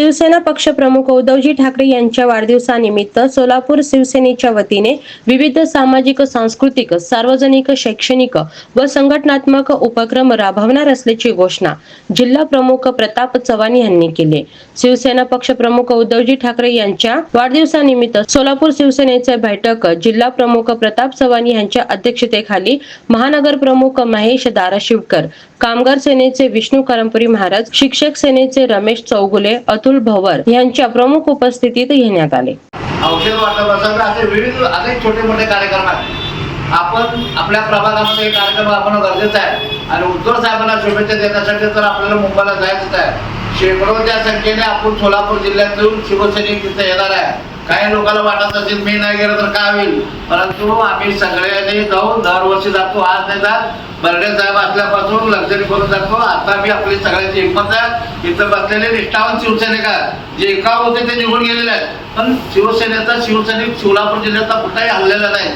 शिवसेना पक्षप्रमुख उद्धवजी ठाकरे यांच्या वाढदिवसानिमित्त सोलापूर शिवसेनेच्या वतीने विविध सामाजिक, सांस्कृतिक, सार्वजनिक, शैक्षणिक व संघटनात्मक उपक्रम राबवणार असल्याची घोषणा जिल्हा प्रमुख प्रताप चव्हाण यांनी केली। शिवसेना पक्षप्रमुख उद्धवजी ठाकरे यांच्या वाढदिवसानिमित्त सोलापूर शिवसेनेचे बैठक जिल्हा प्रमुख प्रताप चव्हाण यांच्या अध्यक्षतेखाली महानगर प्रमुख महेश धाराशिवकर, कामगार सेनेचे विष्णू करंपुरी महाराज, शिक्षक सेनेचे रमेश चौगुले, अतुल भवर यांच्या प्रमुख उपस्थितीत घेण्यात आले। औषध वाटप असे विविध अनेक छोटे मोठे कार्यक्रम आहेत। आपण आपल्या प्रभागामध्ये कार्यक्रम राबवणं गरजेचं आहे आणि उद्धव साहेबांना शुभेच्छा देण्यासाठी तर आपल्याला मुंबईला जायचं आहे। शेकडोच्या संख्येने आपण सोलापूर जिल्ह्यातून शिवसैनिक तिथे येणार आहे। काही लोकांना वाटत असेल मी नाही गेलो तर काय होईल, परंतु आम्ही सगळ्यांनी जाऊन दरवर्षी जातो। आज नाही जात, बर्डे साहेब असल्यापासून लक्झरी करून जातो। आता मी आपली सगळ्यांची हिंमत आहे, इथं बसलेले निष्ठावंत शिवसैनिक आहेत, जे एकाव होते ते निघून गेलेले आहेत, पण शिवसेनेचा शिवसैनिक सोलापूर जिल्ह्याचा कुठेही हल्लेला नाही।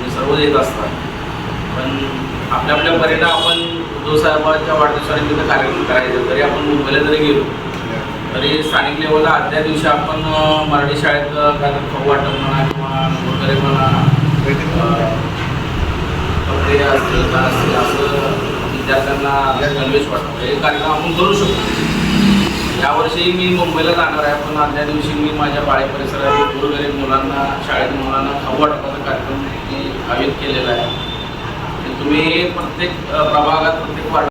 सर्व येत असतात, पण आपल्या आपल्या परीने आपण उद्धव साहेबांच्या वाढदिवसानिमित्त कार्यक्रम करायचा। जरी आपण मुंबईला जरी गेलो तरी स्थानिक लेवलला आदल्या दिवशी आपण मराठी शाळेत काहीतरी खाऊ वाटप म्हणा किंवा वगैरे म्हणा कपडे असतील असं विद्यार्थ्यांना गणवेश वाटप हे कार्यक्रम आपण करू शकतो। यावर्षी मी मुंबईला जाणार आहे, पण आदल्या दिवशी मी माझ्या पाळे परिसरातील गोरगरीब मुलांना, शाळेत मुलांना खाऊ वाटपाचा कार्यक्रम आयोजित केलेला आहे। तुम्ही प्रत्येक प्रभागात प्रत्येक वार्ड